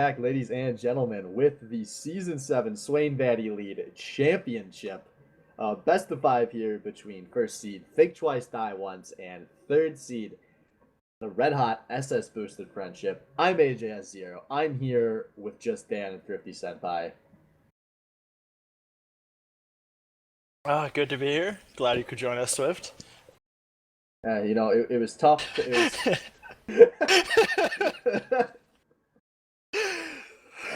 Back, ladies and gentlemen, with the Season 7 Swain Valley Lead Championship. Best of 5 here between first seed Think Twice, Die Once, and third seed the Red Hot SS Boosted Friendship. I'm AJS0. I'm here with just Dan and Thrifty Senpai. Good to be here. Glad you could join us, Swift. It was tough.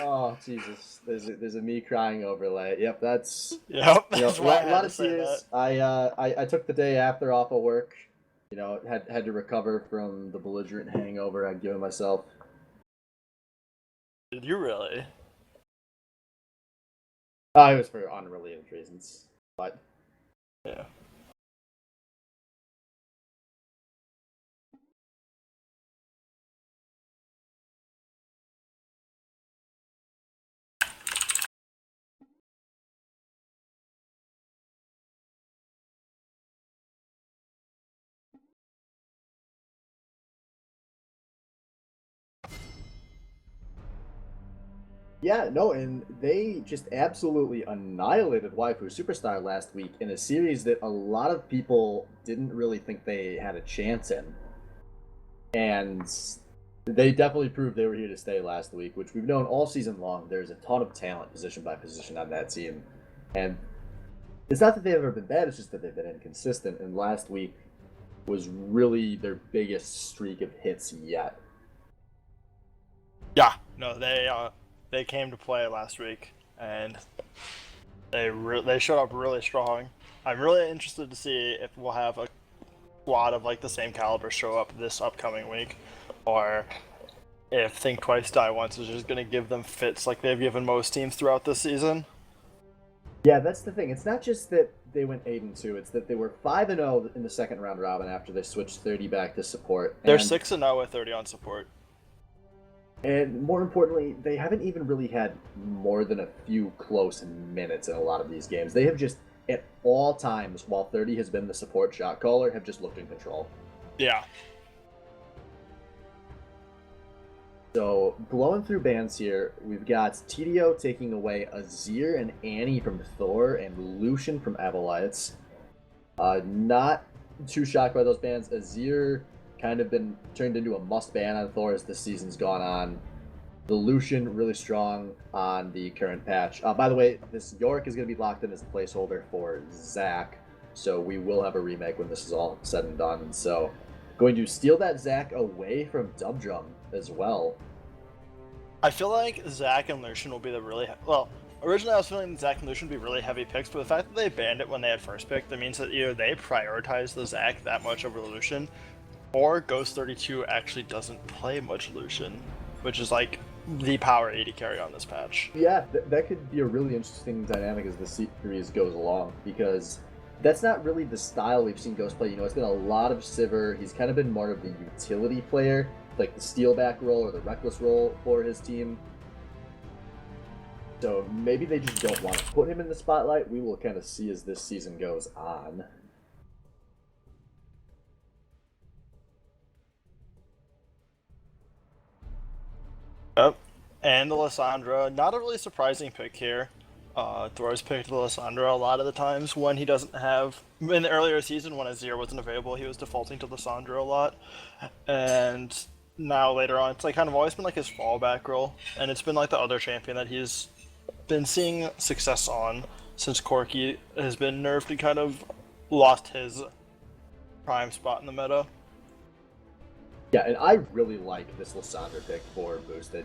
Oh Jesus! There's a me crying overlay. Yep, that's that's why a lot of tears. I took the day after off of work. Had to recover from the belligerent hangover I'd given myself. Did you really? It was for unrelated reasons, but yeah. yeah, no, and they just absolutely annihilated Waifu Superstar last week in a series that a lot of people didn't really think they had a chance in. And they definitely proved they were here to stay last week, which we've known all season long. There's a ton of talent position by position on that team. And it's not that they've ever been bad, it's just that they've been inconsistent. And last week was really their biggest streak of hits yet. Yeah, no, they came to play last week, and they showed up really strong. I'm really interested to see if we'll have a squad of like the same caliber show up this upcoming week, or if Think Twice, Die Once is just going to give them fits like they've given most teams throughout this season. Yeah, that's the thing. It's not just that they went 8-2; it's that they were 5-0 in the second round robin after they switched 30 back to support. They're 6-0 with 30 on support. And more importantly, they haven't even really had more than a few close minutes in a lot of these games. They have just, at all times, while 30 has been the support shot caller, have just looked in control. Yeah. So, blowing through bans here, we've got TDO taking away Azir and Annie from Thor and Lucian from Avalites. Not too shocked by those bans. Azir kind of been turned into a must-ban on Thor as the season's gone on. The Lucian really strong on the current patch. By the way, this Yorick is going to be locked in as a placeholder for Zac, so we will have a remake when this is all said and done. So, going to steal that Zac away from Dubdrum as well. I feel like Zac and Lucian will be the really originally I was feeling Zac and Lucian would be really heavy picks, but the fact that they banned it when they had first pick, that means that either they prioritize the Zac that much over Lucian, or Ghost 32 actually doesn't play much Lucian, which is like the power 80 carry on this patch. Yeah, that could be a really interesting dynamic as the series goes along, because that's not really the style we've seen Ghost play. It's been a lot of Sivir. He's kind of been more of the utility player, like the steal back role or the reckless role for his team. So maybe they just don't want to put him in the spotlight. We will kind of see as this season goes on. Yep. And the Lissandra, not a really surprising pick here. Thor's picked the Lissandra a lot of the times when he doesn't have... In the earlier season, when Azir wasn't available, he was defaulting to Lissandra a lot. And now later on, it's like kind of always been like his fallback role. And it's been like the other champion that he's been seeing success on since Corki has been nerfed and kind of lost his prime spot in the meta. Yeah, and I really like this Lissandra pick for Boosted.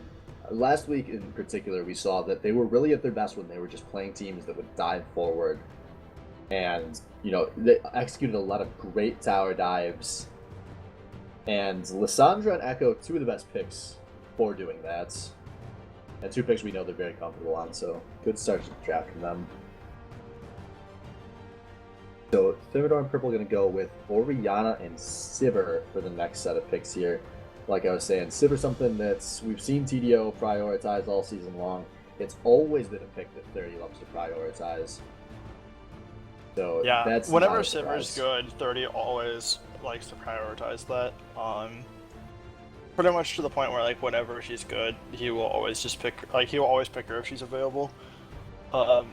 Last week in particular, we saw that they were really at their best when they were just playing teams that would dive forward. And, they executed a lot of great tower dives. And Lissandra and Echo, two of the best picks for doing that. And two picks we know they're very comfortable on, so good start to the draft from them. So, Thermidor and Purple are going to go with Orianna and Sivir for the next set of picks here. Like I was saying, Sivir something that's we've seen TDO prioritize all season long. It's always been a pick that 30 loves to prioritize. So yeah, that's whenever Sivir's good, 30 always likes to prioritize that. pretty much to the point where like whenever she's good, he will always just pick he will always pick her if she's available. I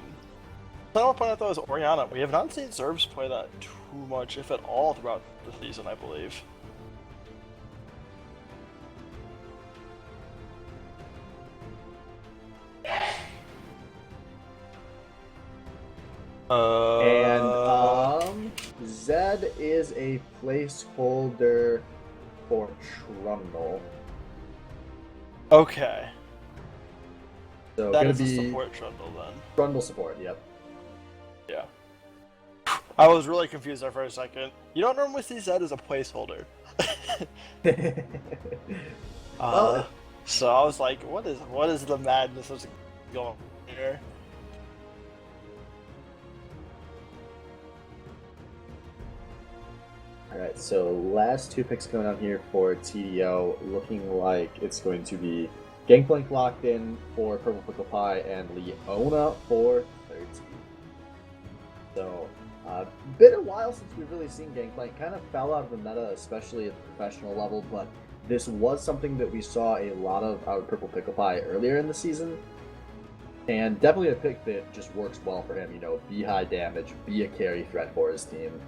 want to point out though is Orianna. We have not seen Zerbs play that too much, if at all, throughout the season, I believe. And Zed is a placeholder for Trundle. Okay. So that gonna is be a support Trundle then. Trundle support, yep. Yeah. I was really confused there for a second. You don't normally see Zed as a placeholder. So I was like, what is the madness that's going on here? Alright, so last 2 picks going on here for TDO, looking like it's going to be Gangplank locked in for Purple Pickle Pie and Leona for 13. So, been a while since we've really seen Gangplank. Kind of fell out of the meta, especially at the professional level, but this was something that we saw a lot of out of Purple Pickle Pie earlier in the season. And definitely a pick that just works well for him, you know, be high damage, be a carry threat for his team.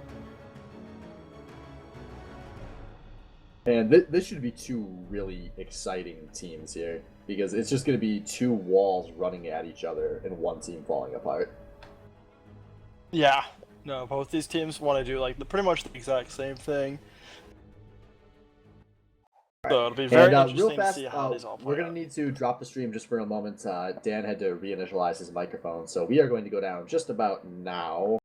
And this should be 2 really exciting teams here, because it's just going to be 2 walls running at each other and one team falling apart. Yeah, no, both these teams want to do like pretty much the exact same thing. Right. So it'll be very interesting real fast, to see how these all play we're going to need to drop the stream just for a moment. Dan had to reinitialize his microphone, so we are going to go down just about now.